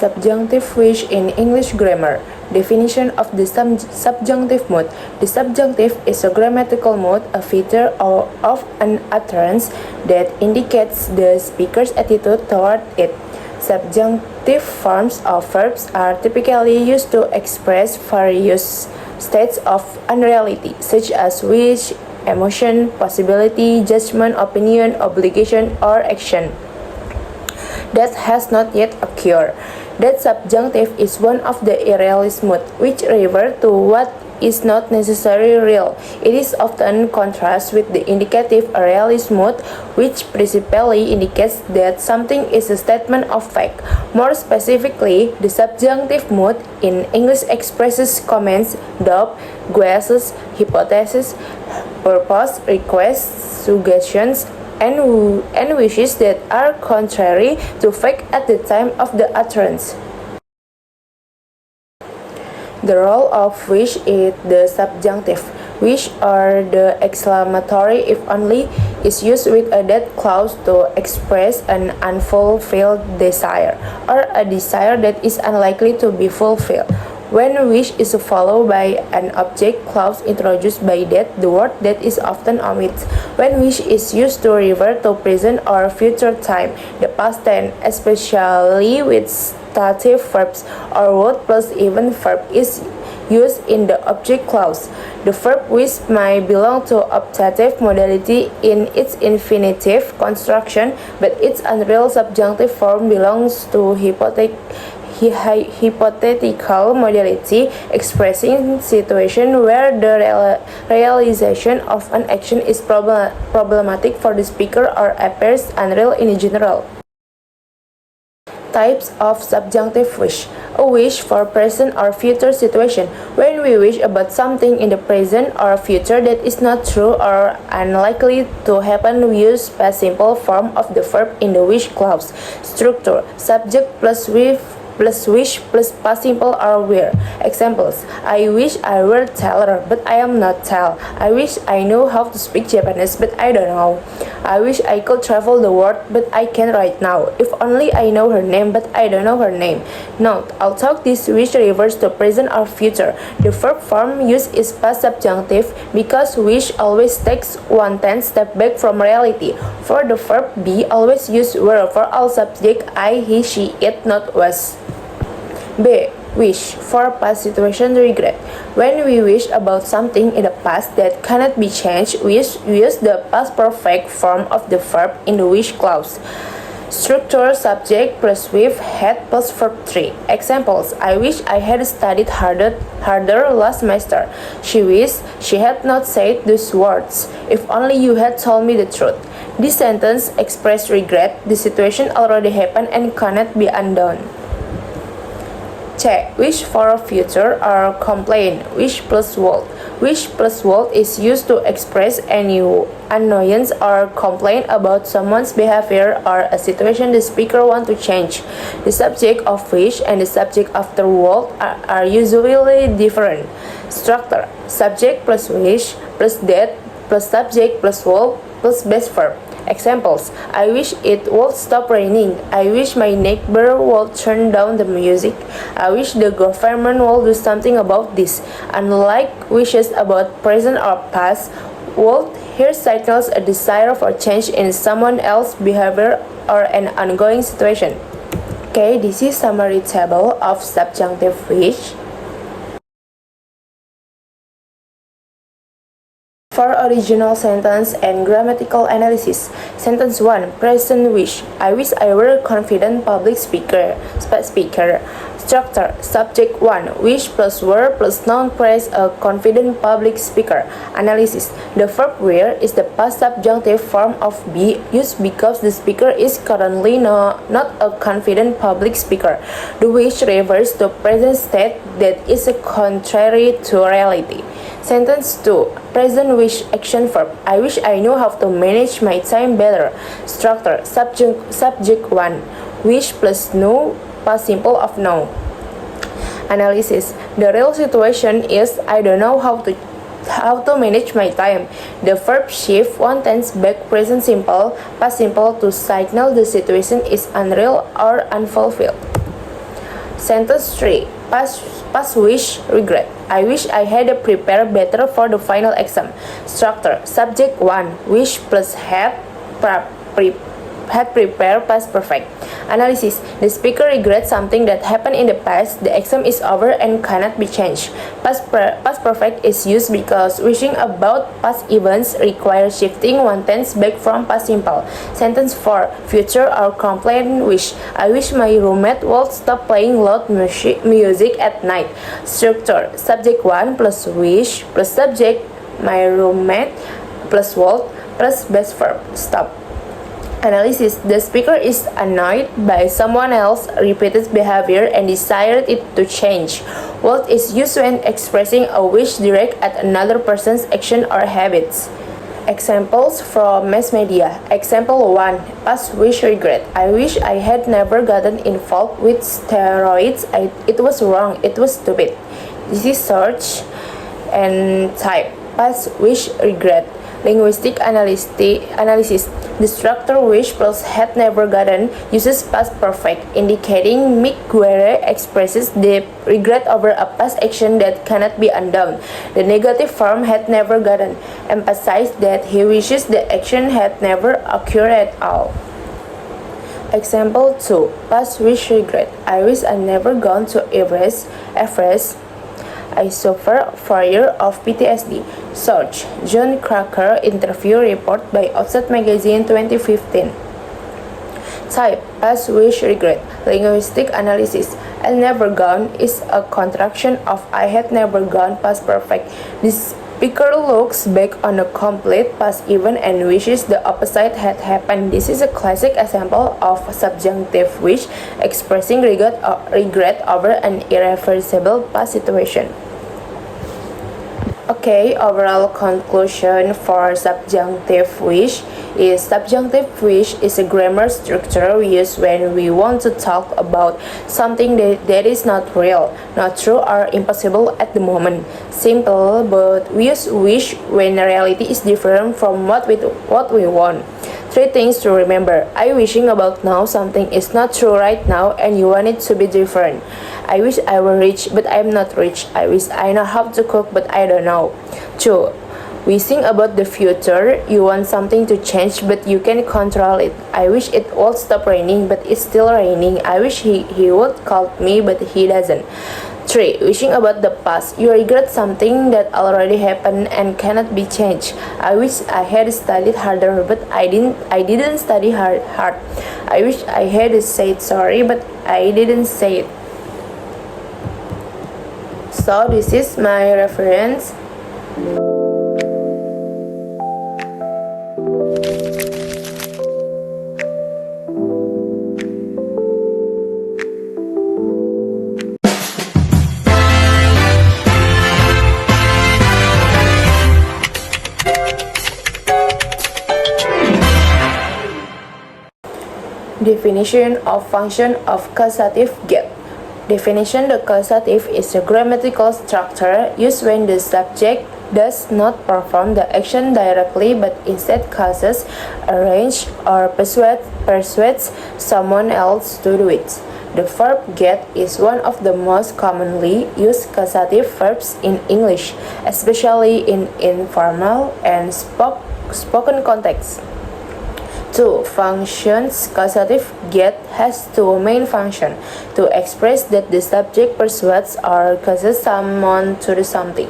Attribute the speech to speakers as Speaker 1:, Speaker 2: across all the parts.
Speaker 1: Subjunctive wish in English grammar. Definition of the subjunctive mood. The subjunctive is a grammatical mood, a feature of an utterance that indicates the speaker's attitude toward it. Subjunctive forms of verbs are typically used to express various states of unreality, such as wish, emotion, possibility, judgment, opinion, obligation, or action that has not yet occurred. That subjunctive is one of the irrealist mood, which refer to what is not necessarily real. It is often contrasted with the indicative realist mood, which principally indicates that something is a statement of fact. More specifically, the subjunctive mood in English expresses comments, doubt, guesses, hypotheses, purpose, requests, suggestions, and wishes that are contrary to fact at the time of the utterance. The role of wish is the subjunctive. Wish, or the exclamatory if only, is used with a that clause to express an unfulfilled desire, or a desire that is unlikely to be fulfilled. When wish is followed by an object clause introduced by that, the word that is often omitted. When wish is used to refer to present or future time, the past tense, especially with stative verbs or word plus even verb, is used in the object clause. The verb wish may belong to optative modality in its infinitive construction, but its unreal subjunctive form belongs to hypothetical modality, expressing situation where the realization of an action is problematic for the speaker or appears unreal in general. Types of subjunctive wish. A wish for present or future situation. When we wish about something in the present or future that is not true or unlikely to happen, we use past simple form of the verb in the wish clause. Structure: subject plus wish plus past simple or were. Examples: I wish I were taller, but I am not tall. I wish I know how to speak Japanese, but I don't know. I wish I could travel the world, but I can't right now. If only I know her name, but I don't know her name. Note: although this wish refers to present or future, the verb form used is past subjunctive because wish always takes 1/10 step back from reality. For the verb be, always use were for all subject I, he, she, it, not was. B. Wish for past situation regret. When we wish about something in the past that cannot be changed, we use the past perfect form of the verb in the wish clause. Structure: subject plus with had plus verb 3. Examples: I wish I had studied harder last semester. She wished she had not said those words. If only you had told me the truth. This sentence expresses regret. The situation already happened and cannot be undone. C. Wish for a future or complain. Wish plus would. Wish plus would is used to express any annoyance or complaint about someone's behavior or a situation the speaker wants to change. The subject of wish and the subject of the would are usually different. Structure: subject plus wish plus that plus subject plus would plus base verb. Examples: I wish it would stop raining. I wish my neighbor would turn down the music. I wish the government would do something about this. Unlike wishes about present or past, would here signals a desire for change in someone else's behavior or an ongoing situation. Okay, this is summary table of subjunctive wish. For original sentence and grammatical analysis. Sentence 1. Present wish. I wish I were a confident public speaker. Structure: subject 1. Wish plus were plus noun praise a confident public speaker. Analysis: the verb were is the past subjunctive form of be, used because the speaker is currently not a confident public speaker. The wish refers to present state that is contrary to reality. Sentence 2. Present wish action verb. I wish I knew how to manage my time better. Structure: subject 1. Wish plus know, past simple of know. Analysis: the real situation is I don't know how to manage my time. The verb shift 1/10 back present simple, past simple to signal the situation is unreal or unfulfilled. Sentence 3. Past wish, regret. I wish I had prepared better for the final exam. Structure. Subject 1. Wish plus had prepared past perfect. Analysis. The speaker regrets something that happened in the past. The exam is over and cannot be changed. Past perfect is used because wishing about past events requires shifting one tense back from past simple. Sentence 4. Future or complaint wish. I wish my roommate would stop playing loud music at night. Structure. Subject 1 plus wish plus subject my roommate plus would plus best verb. Stop. Analysis. The speaker is annoyed by someone else's repeated behavior and desired it to change. Would is used when expressing a wish direct at another person's action or habits. Examples from mass media. Example 1. Past wish regret. I wish I had never gotten involved with steroids. It was wrong. It was stupid. This is search and type. Past wish regret. Linguistic analysis. The structure wish plus had never gotten uses past perfect, indicating Miguel expresses the regret over a past action that cannot be undone. The negative form had never gotten emphasizes that he wishes the action had never occurred at all. Example 2. Past wish regret. I wish I never gone to Everest. I suffer 4 years of PTSD. Search John Cracker interview report by Offset Magazine 2015. Type past wish regret. Linguistic analysis. I never gone is a contraction of I had never gone past perfect. This speaker looks back on a complete past event and wishes the opposite had happened. This is a classic example of subjunctive wish expressing regret over an irreversible past situation. Okay, overall conclusion for subjunctive wish is a grammar structure we use when we want to talk about something that is not real, not true, or impossible at the moment. Simple, but we use wish when reality is different from what we want. 3 things to remember. I wishing about now something is not true right now and you want it to be different. I wish I were rich but I am not rich. I wish I know how to cook but I don't know. 2. Wishing about the future. You want something to change but you can control it. I wish it would stop raining but it's still raining. I wish he would call me but he doesn't. 3. Wishing about the past. You regret something that already happened and cannot be changed. I wish I had studied harder but I didn't study hard. I wish I had said sorry but I didn't say it. So this is my reference. Definition of function of causative get. Definition: the causative is a grammatical structure used when the subject does not perform the action directly but instead causes, arranges, or persuades someone else to do it. The verb get is one of the most commonly used causative verbs in English, especially in informal and spoken contexts. 2. Functions. Causative get has 2 main functions: to express that the subject persuades or causes someone to do something,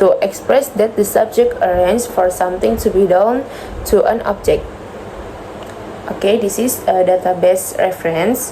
Speaker 1: to express that the subject arranges for something to be done to an object. Okay, this is a database reference.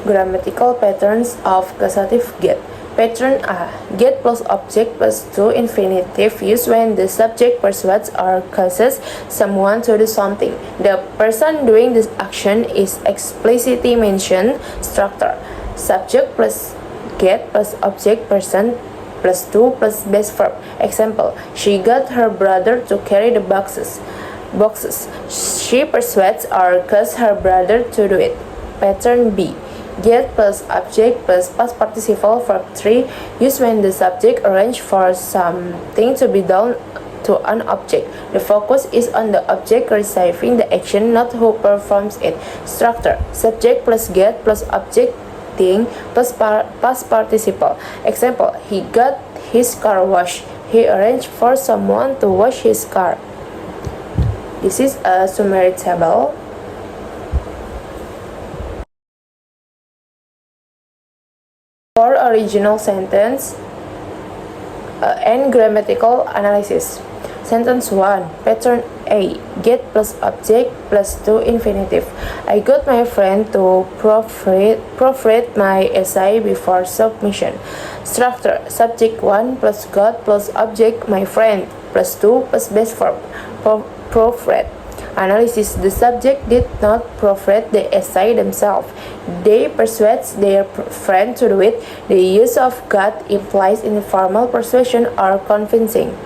Speaker 1: Grammatical patterns of causative get. Pattern A. Get plus object plus to infinitive used when the subject persuades or causes someone to do something. The person doing this action is explicitly mentioned. Structure. Subject plus get plus object person plus to plus base verb. Example. She got her brother to carry the boxes. She persuades or causes her brother to do it. Pattern B. Get plus object plus past participle verb 3 used when the subject arranges for something to be done to an object. The focus is on the object receiving the action, not who performs it. Structure: subject plus get plus object thing plus past participle. Example: he got his car washed. He arranged for someone to wash his car. This is a summary table. For original sentence and grammatical analysis. Sentence 1. Pattern A. Get plus object plus to infinitive. I got my friend to proofread my essay before submission. Structure: subject 1 plus got plus object my friend plus to plus base verb. Proofread. Analysis: the subject did not proofread the essay themselves. They persuade their friend to do it. The use of got implies informal persuasion or convincing.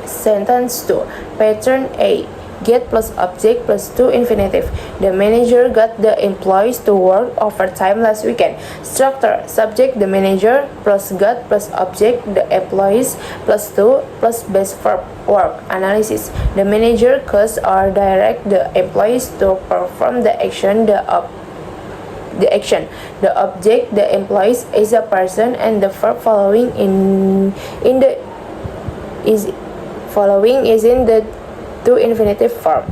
Speaker 1: Sentence 2. Pattern A. Get plus object plus to infinitive. The manager got the employees to work overtime last weekend. Structure: subject the manager plus got plus object the employees plus to plus base verb work. Analysis: the manager caused or direct the employees to perform the action. The object the employees is a person, and the verb following is in the to infinitive form.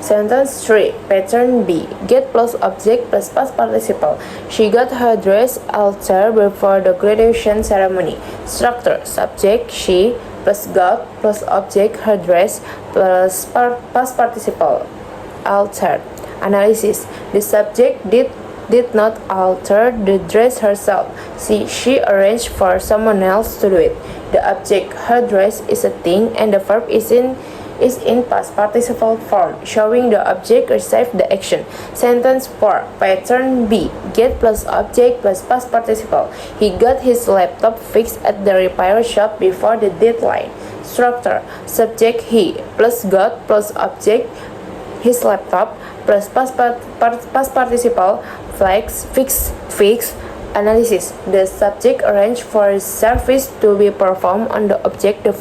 Speaker 1: Sentence 3. Pattern B. Get plus object plus past participle. She got her dress altered before the graduation ceremony. Structure: subject she plus got plus object her dress plus past participle altered. Analysis: the subject did not alter the dress herself. She arranged for someone else to do it. The object her dress is a thing, and the verb is in past participle form, showing the object received the action. Sentence 4. Pattern B. Get plus object plus past participle. He got his laptop fixed at the repair shop before the deadline. Structure: subject he plus got plus object his laptop plus past participle fix. Analysis: the subject arranged for service to be performed on the object. The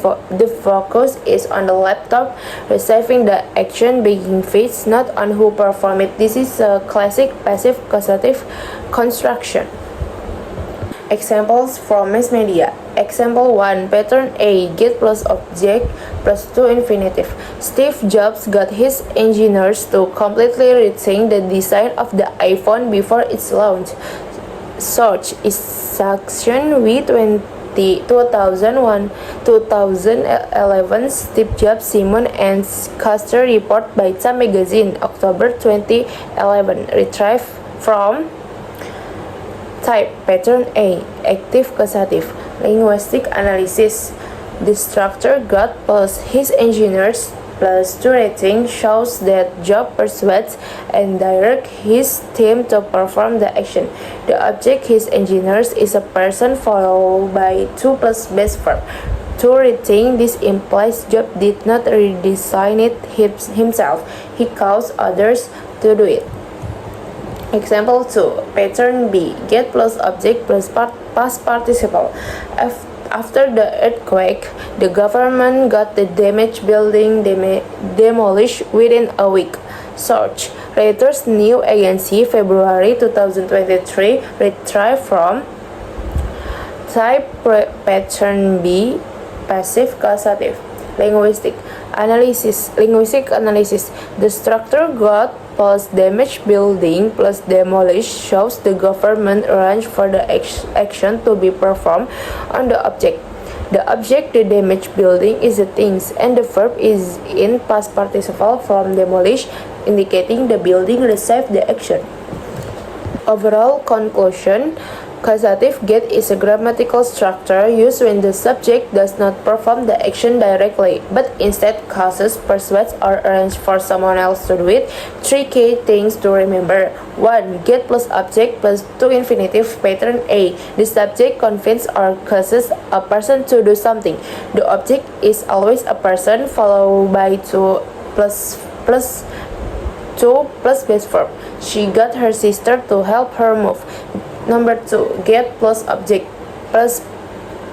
Speaker 1: focus is on the laptop receiving the action being fixed, not on who performed it. This is a classic passive causative construction. Examples from mass media. Example 1. Pattern A. Get plus object plus to infinitive. Steve Jobs got his engineers to completely rethink the design of the iPhone before its launch. Source is Section V 2011 Steve Jobs, Simon and Schuster report by Time Magazine, October 2011. Retrieved from Type. Pattern A. Active causative. Linguistic analysis. The structure got plus his engineers plus to rating shows that Job persuades and directs his team to perform the action. The object his engineers is a person followed by to plus base verb. To rating, this implies Job did not redesign it himself. He caused others to do it. Example 2. Pattern B. Get plus object plus past participle. After the earthquake, the government got the damaged building demolished within a week. Source: Reuters News Agency, February 2023. Retrieved from Type. Pattern B. Passive causative. Linguistic analysis. The structure got plus damaged building plus demolished shows the government arranged for the action to be performed on the object. The object, the damaged building, is the things, and the verb is in past participle from demolish, indicating the building received the action. Overall conclusion: causative get is a grammatical structure used when the subject does not perform the action directly, but instead causes, persuades, or arranges for someone else to do it. 3 key things to remember. 1. Get plus object plus to infinitive. Pattern A. The subject convinces or causes a person to do something. The object is always a person followed by to plus base verb. She got her sister to help her move. Number 2. Get plus object plus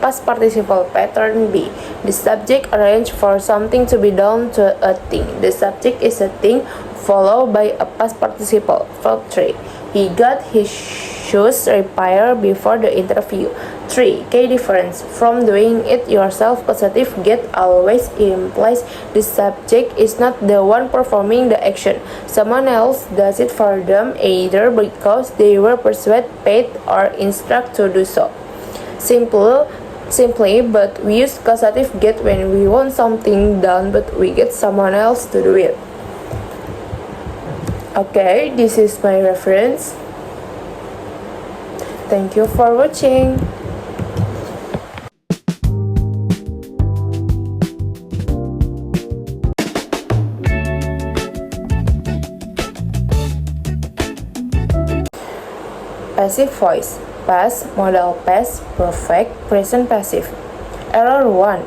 Speaker 1: past participle pattern B. The subject arranged for something to be done to a thing. The subject is a thing followed by a past participle. Verb 3. He got his shoes repaired before the interview. 3. Key difference. From doing it yourself, possessive get always implies the subject is not the one performing the action. Someone else does it for them, either because they were persuaded, paid, or instructed to do so. Simply, but we use causative get when we want something done but we get someone else to do it. Okay, this is my reference. Thank you for watching. Passive voice. Past, modal past, perfect, present passive. Error 1.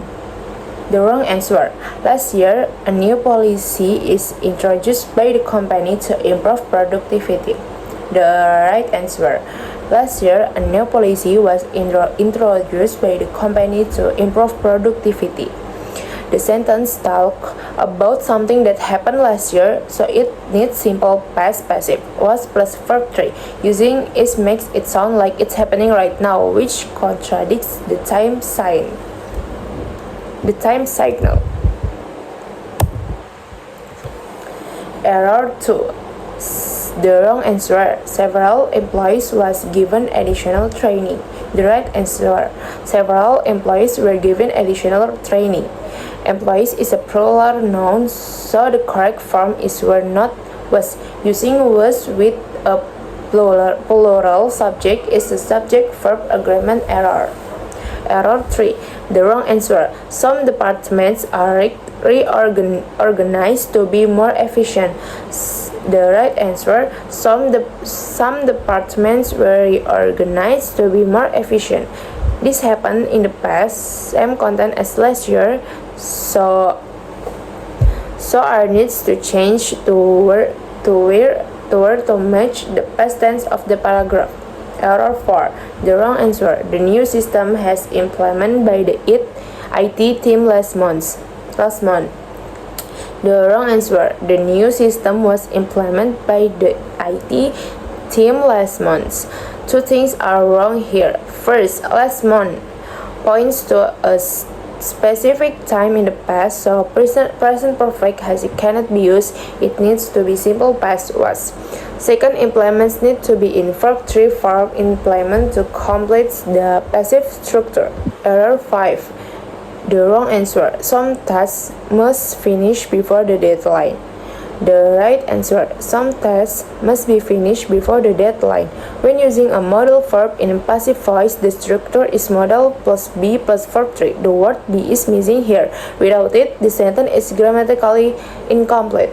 Speaker 1: The wrong answer. Last year, a new policy is introduced by the company to improve productivity. The right answer. Last year, a new policy was introduced by the company to improve productivity. The sentence talks about something that happened last year, so it needs simple past passive. Was plus verb 3. Using is makes it sound like it's happening right now, which contradicts the time sign. The time signal. Error 2. The wrong answer. Several employees was given additional training. The right answer. Several employees were given additional training. Employees is a plural noun, so the correct form is were, not was. Using was with a plural subject is a subject-verb agreement error. Error 3. The wrong answer. Some departments are reorganized to be more efficient. The right answer. Some departments were reorganized to be more efficient. This happened in the past, same content as last year, so our needs to change to match the past tense of the paragraph. Error 4. The wrong answer. The new system has implemented by the IT team last month. The wrong answer. The new system was implemented by the IT team last month. Two things are wrong here. First, last month points to a specific time in the past, so present perfect as it cannot be used. It needs to be simple past was. Second, implements need to be in verb 3 form implement to complete the passive structure. Error 5. The wrong answer. Some tasks must finish before the deadline. The right answer. Some tasks must be finished before the deadline. When using a modal verb in passive voice, the structure is modal plus be plus verb 3. The word be is missing here. Without it, the sentence is grammatically incomplete.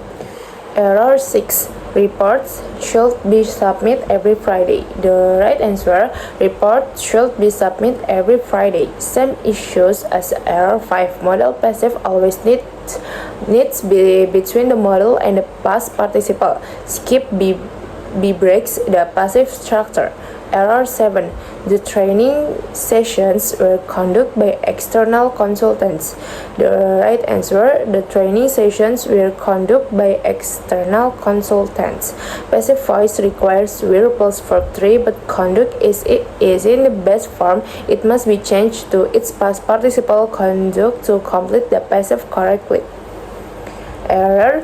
Speaker 1: Error 6. Reports should be submitted every Friday. The right answer. Reports should be submitted every Friday. Same issues as error 5. Modal passive always needs be between the modal and the past participle. Skip B breaks the passive structure. Error 7. The training sessions were conducted by external consultants. The right answer. The training sessions were conducted by external consultants. Passive voice requires were plus verb 3, but conduct is in the best form. It must be changed to its past participle conduct to complete the passive correctly. Error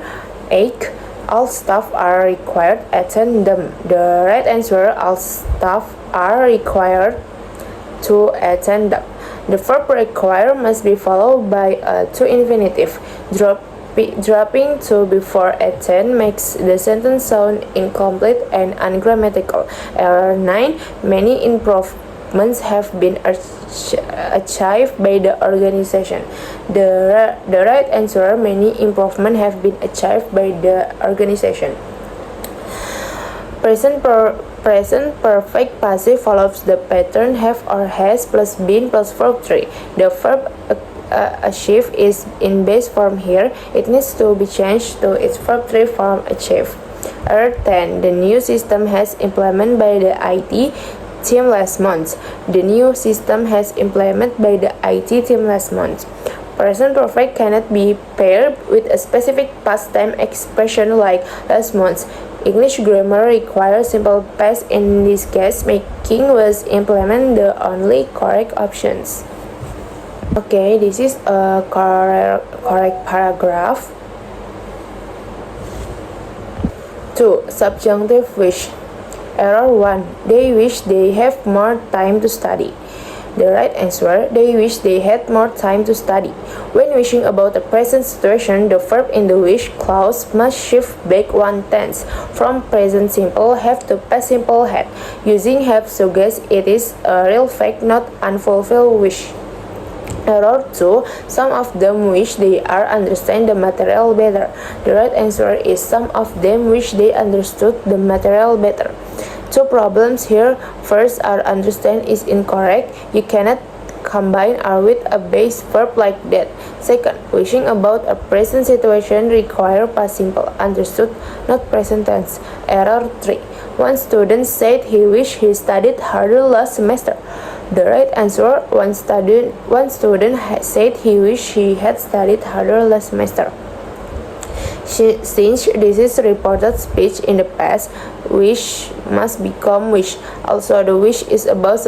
Speaker 1: 8. All staff are required to attend them. The right answer. All staff are required to attend them. The verb require must be followed by a to infinitive. Dropping to before attend makes the sentence sound incomplete and ungrammatical. Error 9. Many improvements have been achieved by the organization. The right answer. Many improvements have been achieved by the organization. Present perfect passive follows the pattern have or has plus been plus verb 3. The verb achieve is in base form here. It needs to be changed to its verb 3 form achieve. Error 10. The new system has implemented by the IT team last month. The new system has implemented by the IT team last month. Present perfect cannot be paired with a specific past time expression like last month. English grammar requires simple past in this case, making was implement the only correct options. Okay, this is a correct paragraph. 2. Subjunctive wish. Error 1. They wish they have more time to study. The right answer, they wish they had more time to study. When wishing about a present situation, the verb in the wish clause must shift back one tense from present simple have to past simple had. Using have suggests it is a real fact, not unfulfilled wish. Error 2. Some of them wish they are understand the material better. The right answer is some of them wish they understood the material better. Two problems here. First, our understand is incorrect. You cannot combine are with a base verb like that. Second, wishing about a present situation require past simple understood, not present tense. Error 3. One student said he wished he studied harder last semester. The right answer, one student said he wished he had studied harder last semester. Since this is reported speech in the past, wish must become wish. Also, the wish is about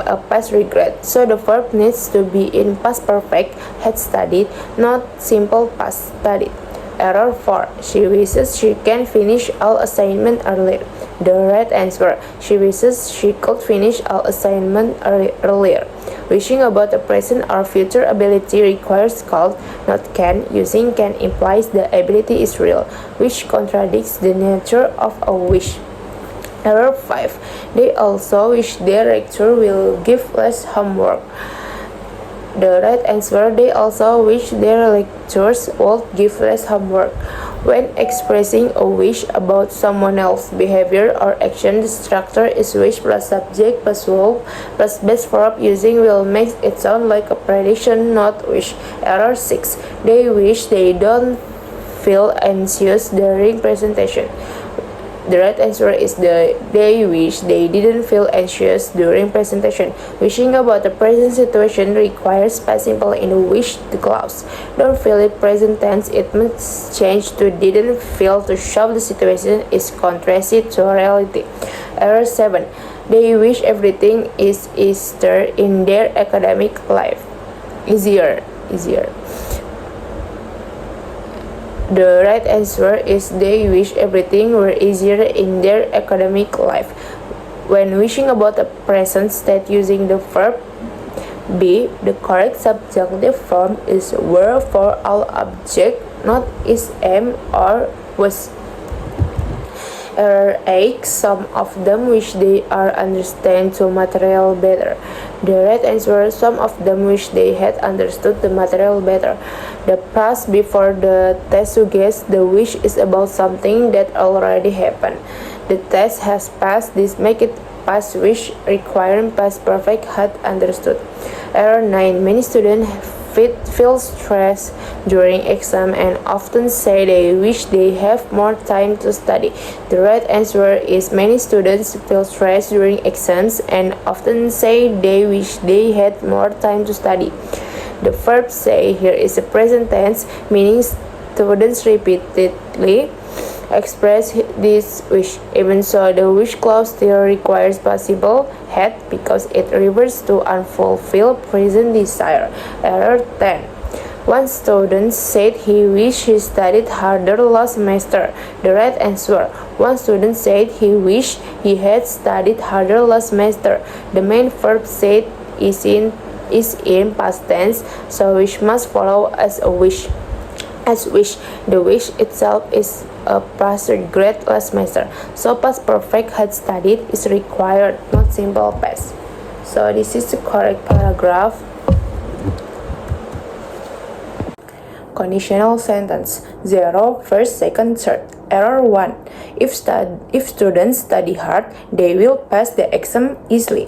Speaker 1: a past regret, so the verb needs to be in past perfect, had studied, not simple past studied. Error 4. She wishes she can finish all assignment earlier. The right answer, she wishes she could finish all assignment earlier. Wishing about a present or future ability requires could, not can. Using can implies the ability is real, which contradicts the nature of a wish. Error 5. They also wish their rector will give less homework. The right answer, they also wish their lecturers would give less homework. When expressing a wish about someone else's behavior or action, the structure is wish plus subject plus verb plus base verb. Using will makes it sound like a prediction, not wish. Error 6. They wish they don't feel anxious during presentation. The right answer is they wish they didn't feel anxious during presentation. Wishing about the present situation requires past simple in the wish clause. Don't feel it present tense, it must change to didn't feel to show the situation is contrary to reality. Error 7. They wish everything is easier in their academic life. Easier. The right answer is they wish everything were easier in their academic life. When wishing about a present state using the verb be, the correct subjunctive form is were for all object, not is, am, or was. Error 8. Some of them wish they are understand the material better. The right answer, some of them wish they had understood the material better. The past before the test suggests the wish is about something that already happened. The test has passed, this make it past wish requiring past perfect had understood. Error 9. Many students feel stressed during exam and often say they wish they have more time to study. The right answer is many students feel stressed during exams and often say they wish they had more time to study. The verb say here is a present tense, meaning students repeatedly express this wish. Even so, the wish clause still requires participle had because it refers to unfulfilled present desire. Error 10. One student said he wished he studied harder last semester. The right answer. One student said he wished he had studied harder last semester. The main verb said is in past tense, so wish must follow as a wish. As wish, the wish itself is a past regret last semester, so past perfect had studied is required, not simple past. So this is the correct paragraph. Conditional sentence 0, first, second, third. Error 1. If students study hard, they will pass the exam easily.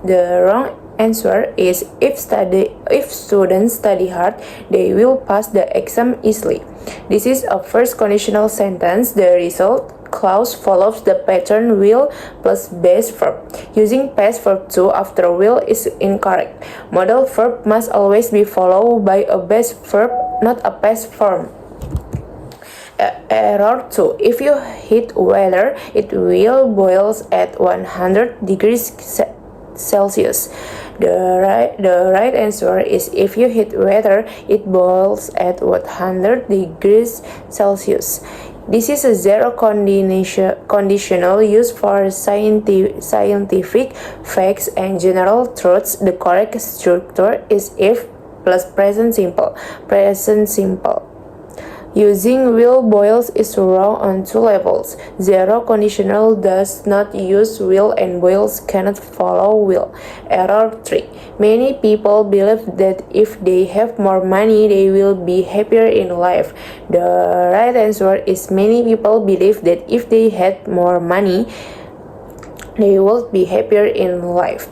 Speaker 1: The wrong answer is if students study hard, they will pass the exam easily. This is a first conditional sentence. The result clause follows the pattern will plus base verb. Using past verb to after will is incorrect. Modal verb must always be followed by a base verb, not a past form. Error 2. If you heat water, it will boil at 100 degrees Celsius. The right answer is if you heat water, it boils at 100 degrees Celsius. This is a zero conditional used for scientific facts and general truths. The correct structure is if plus present simple. Present simple. Using will boils is wrong on two levels. Zero conditional does not use will and boils cannot follow will. Error 3. Many people believe that if they have more money, they will be happier in life. The right answer is many people believe that if they had more money, they would be happier in life.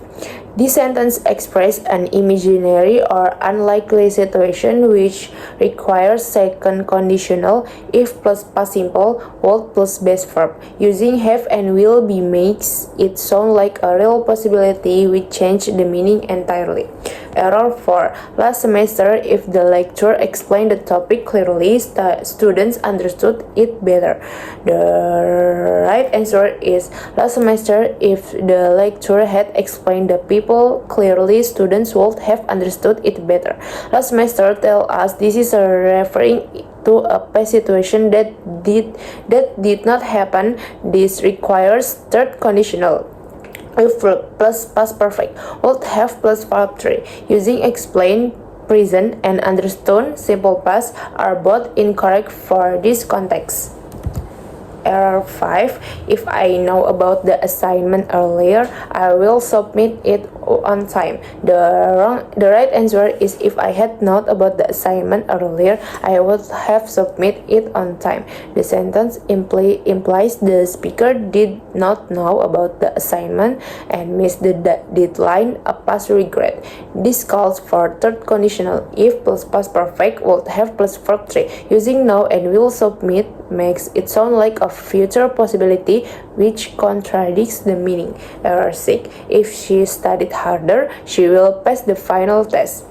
Speaker 1: This sentence expresses an imaginary or unlikely situation which requires second conditional if plus past simple, would plus base verb. Using have and will be makes it sound like a real possibility which change the meaning entirely. Error 4. Last semester, if the lecturer explained the topic clearly, students understood it better. The right answer is last semester, if the lecturer had explained the people clearly, students would have understood it better. Last semester tell us this is referring to a past situation that did not happen. This requires third conditional. If plus past perfect would have plus verb 3. Using explain, present, and understood simple past are both incorrect for this context. Error 5. If I know about the assignment earlier, I will submit it on time. The right answer is if I had known about the assignment earlier, I would have submitted it on time. The sentence implies the speaker did not know about the assignment and missed the deadline, a past regret. This calls for third conditional if plus past perfect would have plus verb 3. Using now and will submit makes it sound like a future possibility which contradicts the meaning. Error 6. If she studied harder, she will pass the final test.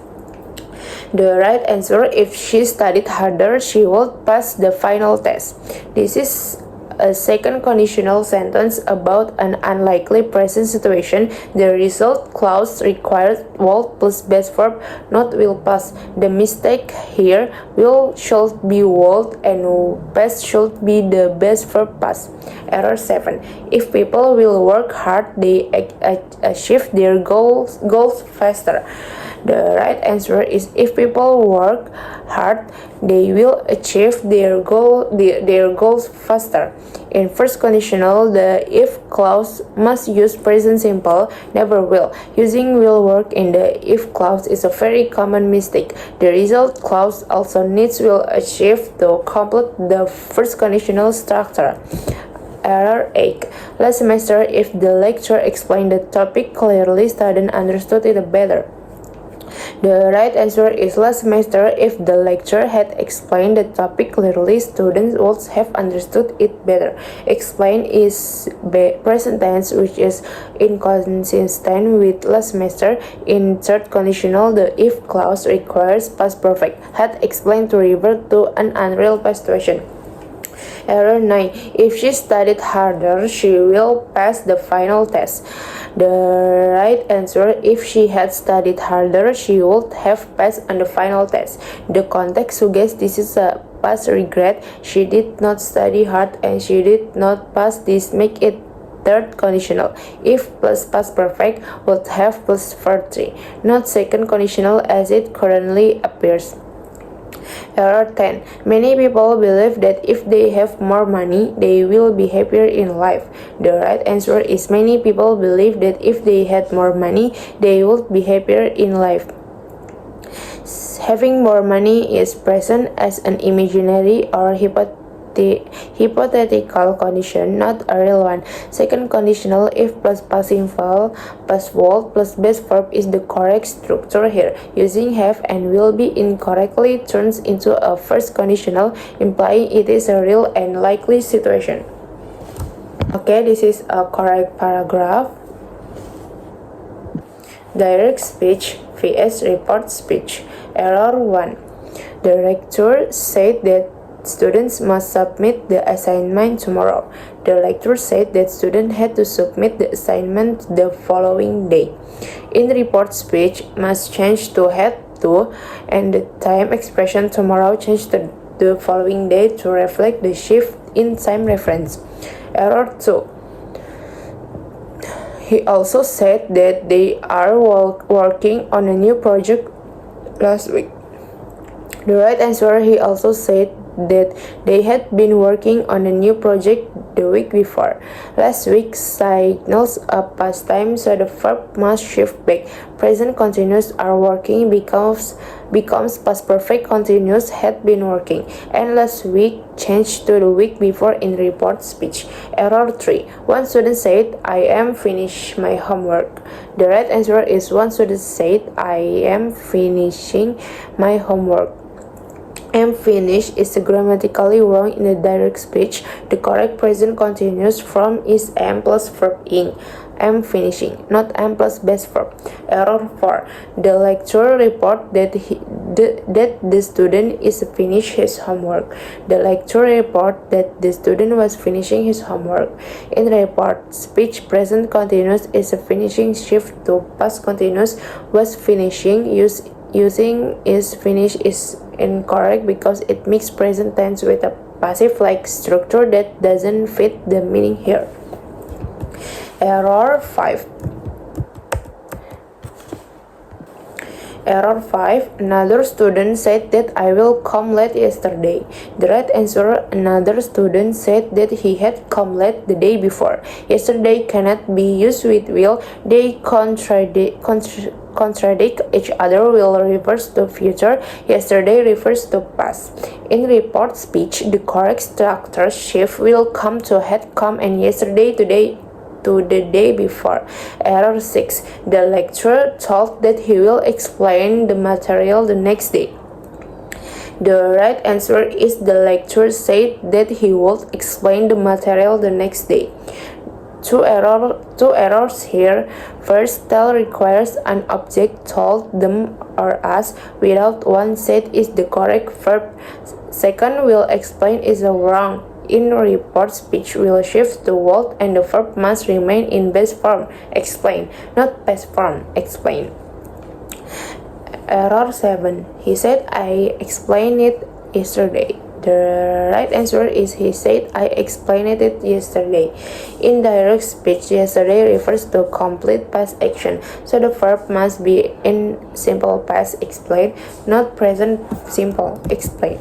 Speaker 1: The right answer, if she studied harder, she will pass the final test. This is a second conditional sentence about an unlikely present situation. The result clause requires would plus base verb, not will pass. The mistake here, will should be would and past should be the base verb pass. Error 7. If people will work hard, they achieve their goals faster. The right answer is if people work hard, they will achieve their goals faster. In first conditional, the if clause must use present simple, never will. Using will work in the if clause is a very common mistake. The result clause also needs will achieve to complete the first conditional structure. Error 8. Last semester, if the lecturer explained the topic clearly, students understood it better. The right answer is last semester, if the lecturer had explained the topic clearly, students would have understood it better. Explain is present tense, which is inconsistent with last semester. In third conditional, the if clause requires past perfect. Had explained to revert to an unreal past situation. Error 9. If she studied harder, she will pass the final test. The right answer, if she had studied harder, she would have passed on the final test. The context suggests this is a past regret. She did not study hard and she did not pass. This make it third conditional. If plus past perfect would have plus verb 3, not second conditional as it currently appears. Error 10. Many people believe that if they have more money, they will be happier in life. The right answer is many people believe that if they had more money, they would be happier in life. Having more money is present as an imaginary or hypothetical condition, not a real one. Second conditional, if plus past simple plus would plus base verb is the correct structure here. Using have and will be incorrectly turns into a first conditional, implying it is a real and likely situation. Okay, this is a correct paragraph. Direct speech vs report speech. Error 1. The rector said that students must submit the assignment tomorrow. The lecturer said that students had to submit the assignment the following day. In report speech, must change to had to, and the time expression tomorrow changed to the following day to reflect the shift in time reference. Error 2. He also said that they are working on a new project last week. The right answer, he also said that they had been working on a new project the week before. Last week signals a past time, so the verb must shift back. Present continuous are working becomes past perfect continuous had been working, and last week changed to the week before in report speech. Error 3. One student said, I am finished my homework. The right answer is one student said, I am finishing my homework. Am finished is grammatically wrong in the direct speech. The correct present continuous form is am plus verb ing. Am finishing, not am plus base verb. Error 4. The lecturer report that the student is finished his homework. The lecturer report that the student was finishing his homework. In report speech, present continuous is a finishing shift to past continuous was finishing. Using is finished is incorrect because it mixes present tense with a passive like structure that doesn't fit the meaning here. Error 5. Error 5. Another student said that I will come late yesterday. The right answer, another student said that he had come late the day before. Yesterday cannot be used with will. They contradict each other. Will refers to future. Yesterday refers to past. In report speech, the correct structure shift will come to had come and yesterday today to the day before. Error 6. The lecturer told that he will explain the material the next day. The right answer is the lecturer said that he would explain the material the next day. Two errors here. First, tell requires an object told, them, or us without one said is the correct verb. Second, will explain is wrong. In report speech, will shift to would and the verb must remain in base form, explain, not past form, explain. Error 7. He said, I explained it yesterday. The right answer is he said, I explained it yesterday. In direct speech, yesterday refers to complete past action, so the verb must be in simple past, explain, not present simple, explain.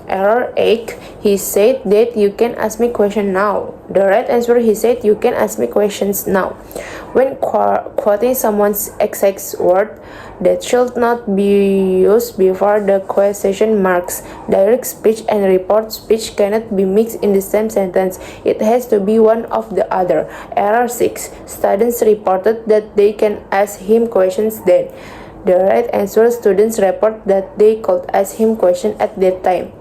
Speaker 1: Error 8. He said that you can ask me question now. The right answer, he said you can ask me questions now. When quoting someone's exact word, that should not be used before the quotation marks. Direct speech and report speech cannot be mixed in the same sentence. It has to be one of the other. Error 6. Students reported that they can ask him questions then. The right answer, students report that they could ask him questions at that time.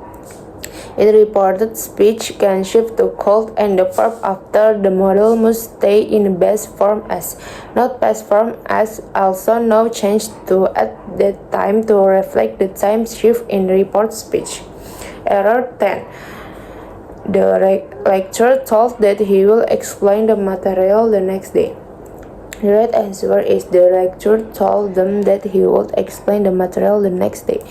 Speaker 1: In reported speech can shift to could and the verb after the model must stay in base form as, not past form as. Also now changed to at that time to reflect the time shift in report speech. Error 10. The lecturer told that he will explain the material the next day. The right answer is the lecturer told them that he would explain the material the next day.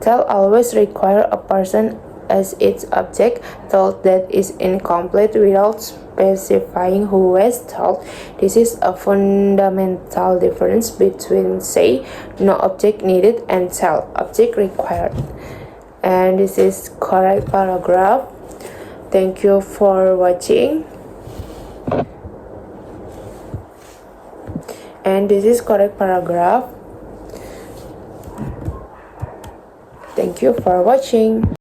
Speaker 1: Tell always require a person as its object. Told that is incomplete without specifying who was told. This is a fundamental difference between say, no object needed, and tell, object required. And this is correct paragraph. Thank you for watching. And this is correct paragraph. Thank you for watching.